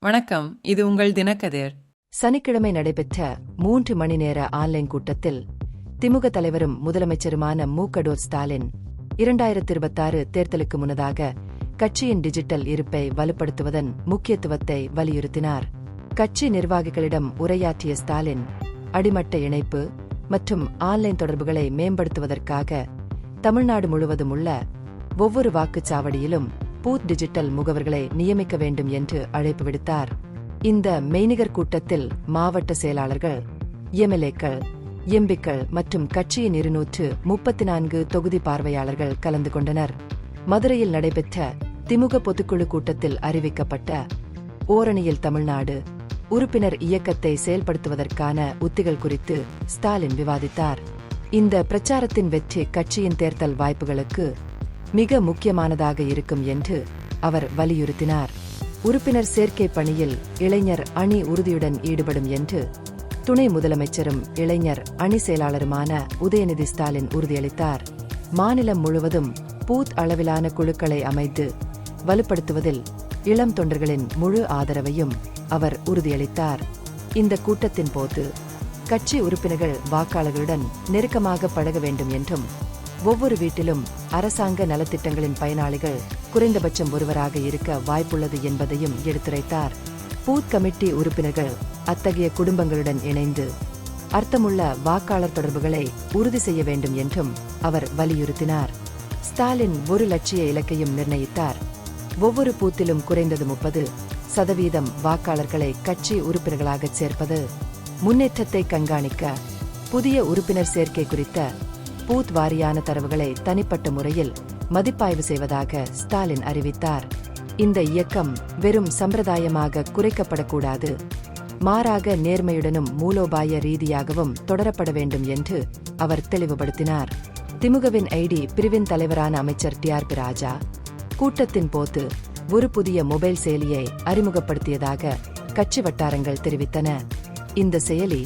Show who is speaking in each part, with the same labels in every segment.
Speaker 1: வணக்கம், இது உங்கள் தினக்கதிர்.
Speaker 2: சனிக்கிழமை நடைபெற்ற 3 மணி நேர ஆன்லைன் கூட்டத்தில் திமுக தலைவரும் முதலமைச்சருமான மு.க. ஸ்டாலின் 2026 தேர்தலுக்கு முன்னதாக கட்சியின் டிஜிட்டல் இருப்பை வலுப்படுத்துவதன் முக்கியத்துவத்தை வலியுறுத்தினார். கட்சி நிர்வாகிகளிடம் உரையாற்றிய ஸ்டாலின், அடிமட்ட இணைப்பு மற்றும் ஆன்லைன் தொடர்புகளை மேம்படுத்துவதற்காக தமிழ்நாடு முழுவதும் உள்ள ஒவ்வொரு வாக்குச்சாவடியிலும் பூத் டிஜிட்டல் முகவர்களை நியமிக்க வேண்டும் என்று அழைப்பு விடுத்தார். இந்த மெய்நிகர் கூட்டத்தில் மாவட்ட செயலாளர்கள், எம்எல்ஏக்கள், எம்பிக்கள் மற்றும் கட்சியின் 234 தொகுதி பார்வையாளர்கள் கலந்து கொண்டனர். மதுரையில் நடைபெற்ற திமுக பொதுக்குழு கூட்டத்தில் அறிவிக்கப்பட்ட ஓரணியில் தமிழ்நாடு உறுப்பினர் இயக்கத்தை செயல்படுத்துவதற்கான உத்திகள் குறித்து ஸ்டாலின் விவாதித்தார். இந்த பிரச்சாரத்தின் வெற்றி கட்சியின் தேர்தல் வாய்ப்புகளுக்கு மிக முக்கியமானதாக இருக்கும் என்று அவர் வலியுறுத்தினார். உறுப்பினர் சேர்க்கை பணியில் இளைஞர் அணி உறுதியுடன் ஈடுபடும் என்று துணை முதலமைச்சரும் இளைஞர் அணி செயலாளருமான உதயநிதி ஸ்டாலின் உறுதியளித்தார். மாநிலம் முழுவதும் பூத் அளவிலான குழுக்களை அமைத்து வலுப்படுத்துவதில் இளம் தொண்டர்களின் முழு ஆதரவையும் அவர் உறுதியளித்தார். இந்த கூட்டத்தின் போது கட்சி உறுப்பினர்கள் வாக்காளர்களுடன் நெருக்கமாக பழக வேண்டும் என்றும் ஒவ்வொரு வீட்டிலும் அரசாங்க நலத்திட்டங்களின் பயனாளிகள் குறைந்தபட்சம் ஒருவராக இருக்க வாய்ப்புள்ளது என்பதையும் எடுத்துரைத்தார். பூத் கமிட்டி உறுப்பினர்கள் அத்தகைய குடும்பங்களுடன் இணைந்து அர்த்தமுள்ள வாக்காளர் தொடர்புகளை உறுதி செய்ய வேண்டும் என்றும் அவர் வலியுறுத்தினார். ஸ்டாலின் ஒரு லட்சிய இலக்கையும் நிர்ணயித்தார். ஒவ்வொரு பூத்திலும் குறைந்தது 30% வாக்காளர்களை கட்சி உறுப்பினர்களாகச் சேர்ப்பது. முன்னேற்றத்தை கண்காணிக்க புதிய உறுப்பினர் சேர்க்கை குறித்த பூத் வாரியான தரவுகளை தனிப்பட்ட முறையில் மதிப்பாய்வு செய்வதாக ஸ்டாலின் அறிவித்தார். இந்த இயக்கம் வெறும் சம்பிரதாயமாக குறைக்கப்படக்கூடாது, மாறாக நேர்மையுடனும் மூலோபாய ரீதியாகவும் தொடரப்பட வேண்டும் என்று அவர் தெளிவுபடுத்தினார். திமுகவின் ஐடி பிரிவின் தலைவரான அமைச்சர் டி.ஆர்.பி. ராஜா கூட்டத்தின் போது ஒரு புதிய மொபைல் செயலியை அறிமுகப்படுத்தியதாக கட்சி வட்டாரங்கள் தெரிவித்தன. இந்த செயலி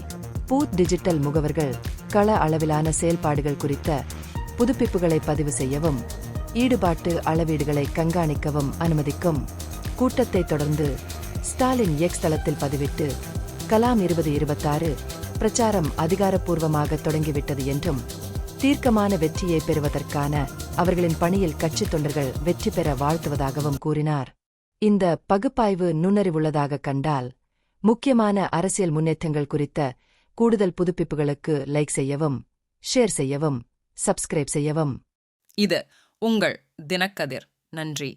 Speaker 2: பூத் டிஜிட்டல் முகவர்கள் கள அளவிலான செயல்பாடுகள் குறித்த புதுப்பிப்புகளை பதிவு செய்யவும் ஈடுபாட்டு அளவீடுகளை கண்காணிக்கவும் அனுமதிக்கும். கூட்டத்தை தொடர்ந்து ஸ்டாலின் எக்ஸ் தளத்தில் பதிவிட்டு, கலாம் 2026 பிரச்சாரம் அதிகாரப்பூர்வமாக தொடங்கிவிட்டது என்றும் தீர்க்கமான வெற்றியை பெறுவதற்கான அவர்களின் பணியில் கட்சி தொண்டர்கள் வெற்றி பெற வாழ்த்துவதாகவும் கூறினார். இந்த பகுப்பாய்வு நுண்ணறிவுள்ளதாக கண்டால் முக்கியமான அரசியல் முன்னேற்றங்கள் குறித்த கூடுதல் புதுப்பிப்புகளுக்கு லைக் செய்யவும், ஷேர் செய்யவும், சப்ஸ்கிரைப் செய்யவும்.
Speaker 1: இது உங்கள் தினக்கதிர். நன்றி.